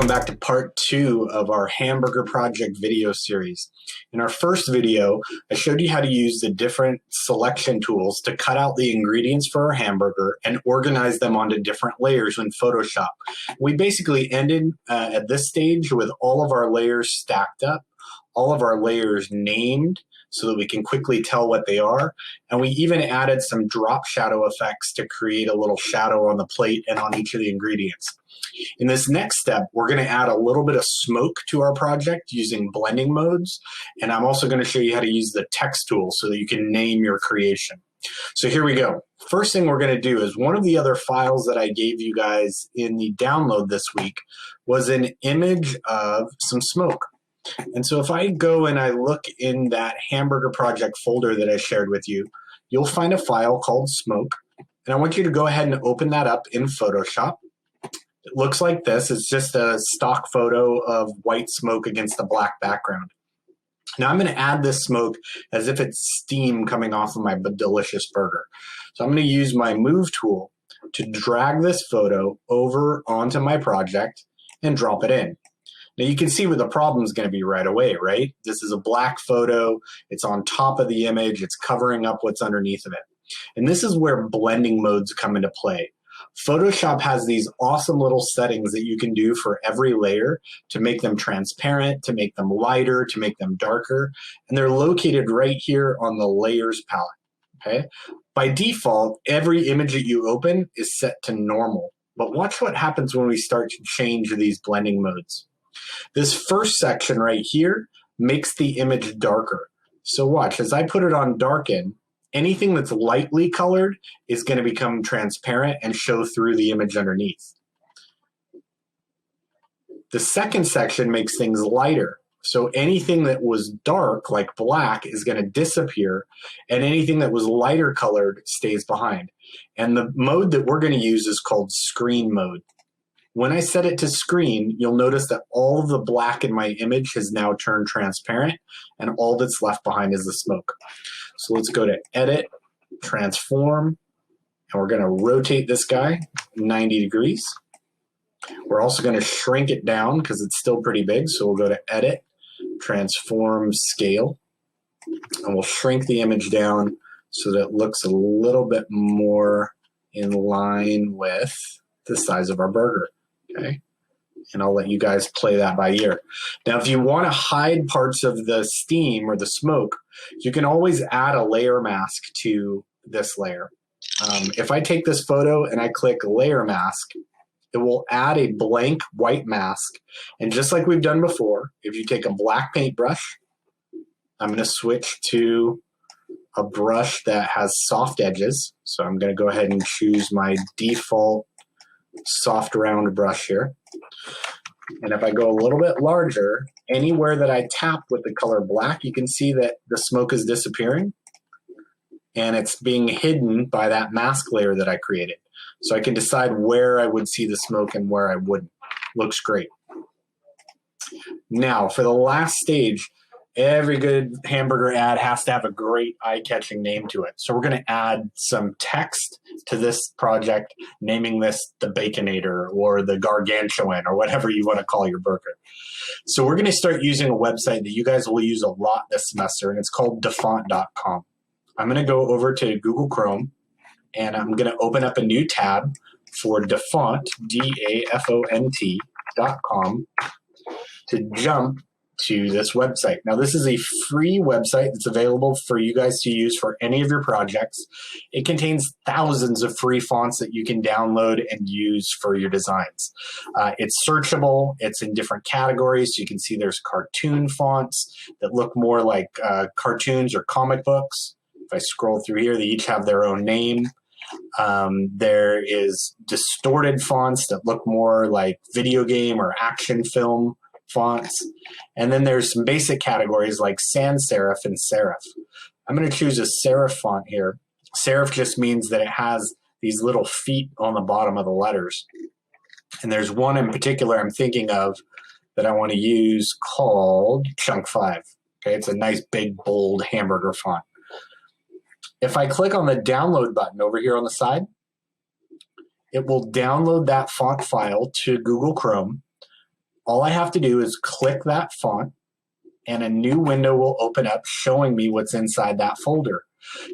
welcome back to part 2 of our Hamburger project video series. In our first video, I showed you how to use the different selection tools to cut out the ingredients for our hamburger and organize them onto different layers in Photoshop. We basically ended at this stage with all of our layers stacked up, all of our layers named so that we can quickly tell what they are. And we even added some drop shadow effects to create a little shadow on the plate and on each of the ingredients. In this next step, we're going to add a little bit of smoke to our project using blending modes. And I'm also going to show you how to use the text tool so that you can name your creation. So here we go. First thing we're going to do is one of the other files that I gave you guys in the download this week was an image of some smoke. And so if I go and I look in that Hamburger project folder that I shared with you, you'll find a file called smoke. And I want you to go ahead and open that up in Photoshop. It looks like this. It's just a stock photo of white smoke against a black background. Now I'm going to add this smoke as if it's steam coming off of my delicious burger. So I'm going to use my move tool to drag this photo over onto my project and drop it in. Now you can see where the problem is going to be right away, right? This is a black photo. It's on top of the image. It's covering up what's underneath of it. And this is where blending modes come into play. Photoshop has these awesome little settings that you can do for every layer to make them transparent, to make them lighter, to make them darker. And they're located right here on the layers palette, okay? By default, every image that you open is set to normal. But watch what happens when we start to change these blending modes. This first section right here makes the image darker. So watch, as I put it on darken, anything that's lightly colored is going to become transparent and show through the image underneath. The second section makes things lighter. So anything that was dark, like black, is going to disappear, and anything that was lighter colored stays behind. And the mode that we're going to use is called screen mode. When I set it to screen, you'll notice that all of the black in my image has now turned transparent, and all that's left behind is the smoke. So let's go to Edit, Transform, and we're going to rotate this guy 90 degrees. We're also going to shrink it down because it's still pretty big, so we'll go to Edit, Transform, Scale, and we'll shrink the image down so that it looks a little bit more in line with the size of our burger. Okay, and I'll let you guys play that by ear. Now, if you want to hide parts of the steam or the smoke, you can always add a layer mask to this layer. If I take this photo and I click Layer Mask, it will add a blank white mask. And just like we've done before, if you take a black paintbrush, I'm going to switch to a brush that has soft edges. So I'm going to go ahead and choose my default soft round brush here. And if I go a little bit larger, anywhere that I tap with the color black, you can see that the smoke is disappearing and it's being hidden by that mask layer that I created. So I can decide where I would see the smoke and where I wouldn't. Looks great. Now for the last stage, every good hamburger ad has to have a great eye-catching name to it. So we're going to add some text to this project, naming this the Baconator or the Gargantuan or whatever you want to call your burger. So we're going to start using a website that you guys will use a lot this semester, and it's called dafont.com. I'm going to go over to Google Chrome, and I'm going to open up a new tab for Dafont, DAFONT.com, to jump to this website. Now, this is a free website that's available for you guys to use for any of your projects. It contains thousands of free fonts that you can download and use for your designs. It's searchable. It's in different categories. So you can see there's cartoon fonts that look more like cartoons or comic books. If I scroll through here, they each have their own name. There is distorted fonts that look more like video game or action film fonts. And then there's some basic categories like sans serif and serif. I'm going to choose a serif font here. Serif just means that it has these little feet on the bottom of the letters. And there's one in particular I'm thinking of that I want to use called Chunk 5. Okay, it's a nice big bold hamburger font. If I click on the download button over here on the side, it will download that font file to Google Chrome. All I have to do is click that font and a new window will open up showing me what's inside that folder.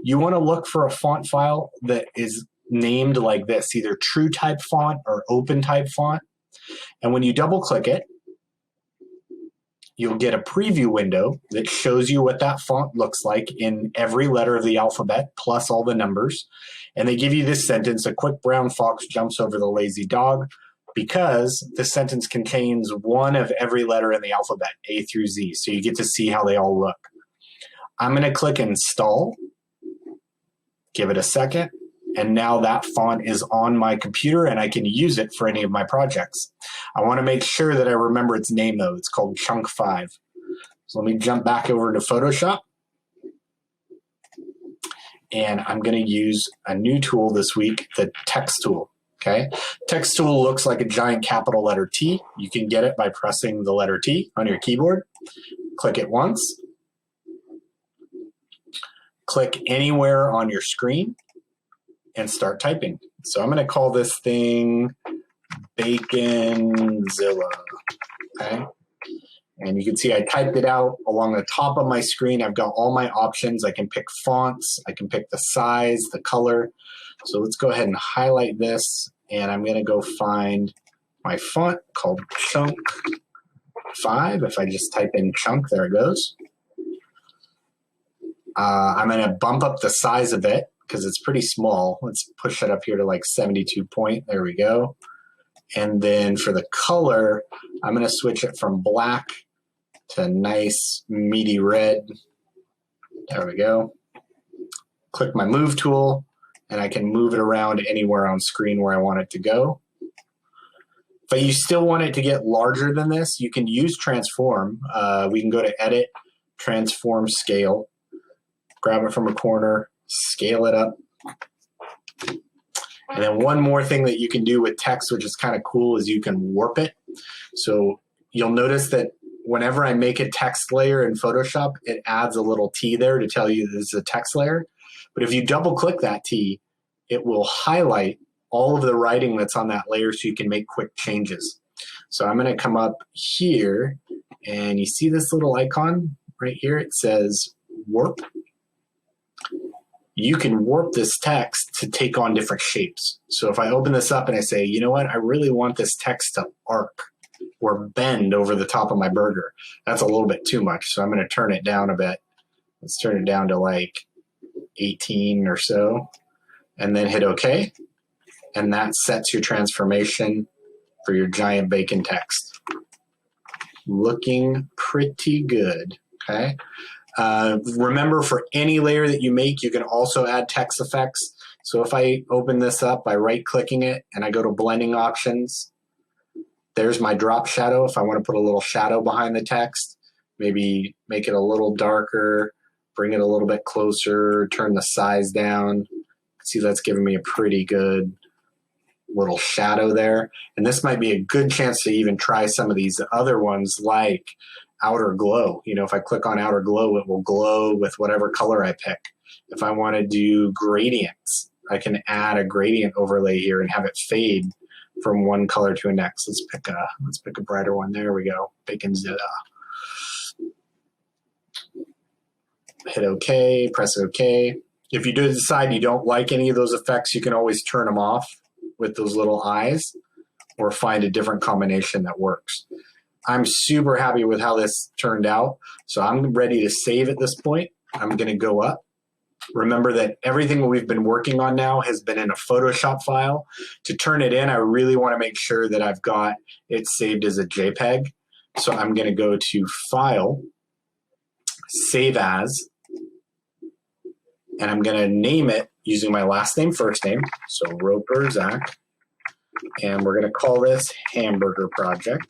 You want to look for a font file that is named like this, either true type font or open type font. And when you double click it, you'll get a preview window that shows you what that font looks like in every letter of the alphabet, plus all the numbers. And they give you this sentence: a quick brown fox jumps over the lazy dog, because the sentence contains one of every letter in the alphabet, A through Z. So you get to see how they all look. I'm going to click install, give it a second, and now that font is on my computer and I can use it for any of my projects. I want to make sure that I remember its name though. It's called Chunk 5. So let me jump back over to Photoshop. And I'm going to use a new tool this week, the text tool. Okay, text tool looks like a giant capital letter T. You can get it by pressing the letter T on your keyboard. Click it once. Click anywhere on your screen and start typing. So I'm going to call this thing Baconzilla. Okay, and you can see I typed it out along the top of my screen. I've got all my options. I can pick fonts. I can pick the size, the color. So let's go ahead and highlight this, and I'm going to go find my font called Chunk 5. If I just type in Chunk, there it goes. I'm going to bump up the size of it because it's pretty small. Let's push it up here to like 72 point. There we go. And then for the color, I'm going to switch it from black to nice meaty red. There we go. Click my move tool, and I can move it around anywhere on screen where I want it to go. But you still want it to get larger than this, you can use transform. We can go to edit, transform scale, grab it from a corner, scale it up. And then one more thing that you can do with text, which is kind of cool, is you can warp it. So you'll notice that whenever I make a text layer in Photoshop, it adds a little T there to tell you this is a text layer. But if you double click that T, it will highlight all of the writing that's on that layer so you can make quick changes. So I'm going to come up here, and you see this little icon right here? It says warp. You can warp this text to take on different shapes. So if I open this up and I say, you know what, I really want this text to arc or bend over the top of my burger, that's a little bit too much. So I'm going to turn it down a bit. Let's turn it down to like 18 or so, and then hit OK. And that sets your transformation for your giant bacon text. Looking pretty good, okay? Remember, for any layer that you make, you can also add text effects. So if I open this up by right-clicking it and I go to blending options, there's my drop shadow. If I want to put a little shadow behind the text, maybe make it a little darker, bring it a little bit closer, turn the size down. See, that's giving me a pretty good little shadow there. And this might be a good chance to even try some of these other ones like outer glow. You know, if I click on outer glow, it will glow with whatever color I pick. If I want to do gradients, I can add a gradient overlay here and have it fade from one color to the next. Let's pick a brighter one. There we go. Baconzilla. Hit OK, press OK. If you do decide you don't like any of those effects, you can always turn them off with those little eyes or find a different combination that works. I'm super happy with how this turned out. So I'm ready to save at this point. I'm going to go up. Remember that everything we've been working on now has been in a Photoshop file. To turn it in, I really want to make sure that I've got it saved as a JPEG. So I'm going to go to File, Save As, and I'm going to name it using my last name, first name, so Roper Zach, and we're going to call this Hamburger Project.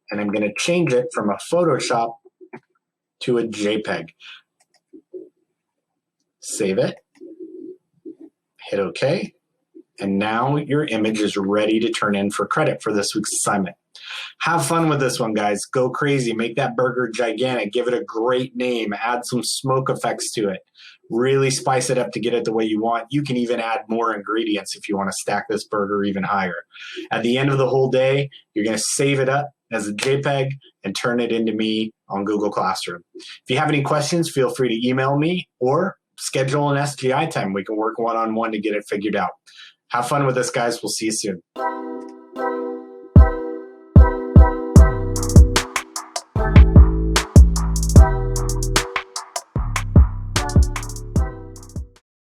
And I'm going to change it from a Photoshop to a JPEG. Save it, hit OK, and now your image is ready to turn in for credit for this week's assignment. Have fun with this one, guys. Go crazy. Make that burger gigantic. Give it a great name. Add some smoke effects to it. Really spice it up to get it the way you want. You can even add more ingredients if you want to stack this burger even higher. At the end of the whole day, you're going to save it up as a JPEG and turn it into me on Google Classroom. If you have any questions, feel free to email me or schedule an SGI time. We can work one-on-one to get it figured out. Have fun with this, guys. We'll see you soon.